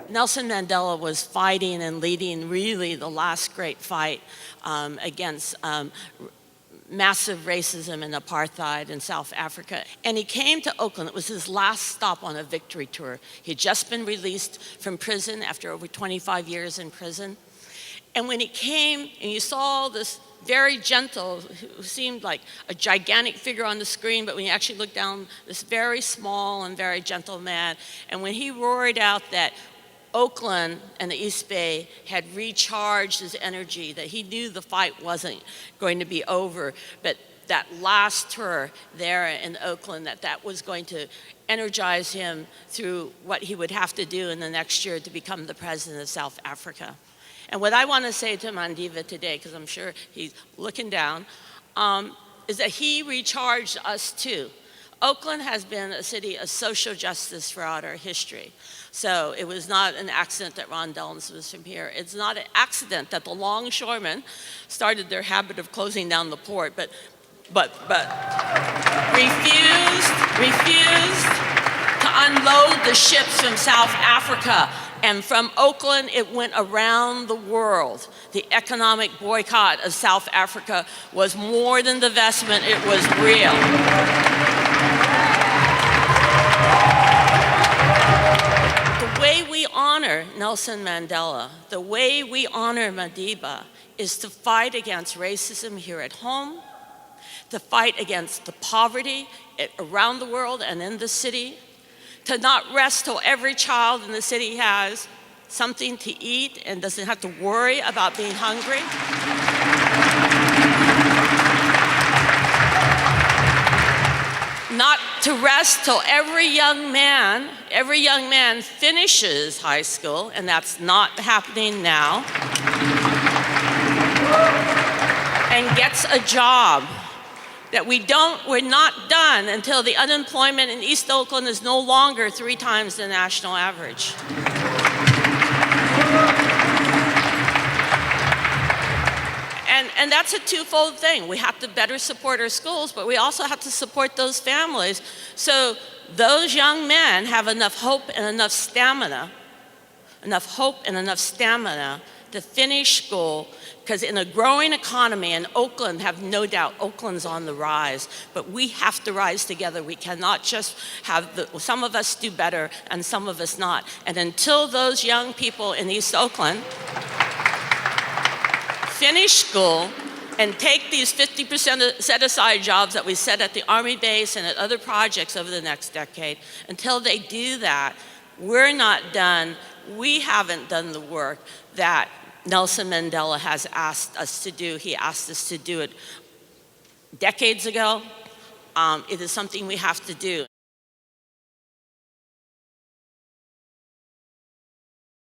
Nelson Mandela was fighting and leading really the last great fight against massive racism and apartheid in South Africa. And he came to Oakland. It was his last stop on a victory tour. He had just been released from prison after over 25 years in prison. And when he came and you saw this very gentle, who seemed like a gigantic figure on the screen, but when you actually looked down, this very small and very gentle man. And when he roared out that Oakland and the East Bay had recharged his energy, that he knew the fight wasn't going to be over, but that last tour there in Oakland, that was going to energize him through what he would have to do in the next year to become the president of South Africa. And what I want to say to Mandela today, because I'm sure he's looking down, is that he recharged us too. Oakland has been a city of social justice throughout our history. So it was not an accident that Ron Dellums was from here. It's not an accident that the longshoremen started their habit of closing down the port, but refused to unload the ships from South Africa. And from Oakland, it went around the world. The economic boycott of South Africa was more than divestment, it was real. The way we honor Nelson Mandela, the way we honor Madiba, is to fight against racism here at home, to fight against the poverty around the world and in the city, to not rest till every child in the city has something to eat and doesn't have to worry about being hungry. Not to rest till every young man finishes high school, and that's not happening now, and gets a job. That we're not done until the unemployment in East Oakland is no longer 3 times the national average. And that's a twofold thing. We have to better support our schools, but we also have to support those families so those young men have enough hope and enough stamina to finish school, because in a growing economy, and Oakland, have no doubt, Oakland's on the rise, but we have to rise together. We cannot just have some of us do better and some of us not. And until those young people in East Oakland finish school and take these 50% set-aside jobs that we set at the Army base and at other projects over the next decade, until they do that, we're not done. We haven't done the work that Nelson Mandela has asked us to do. He asked us to do it decades ago. It is something we have to do.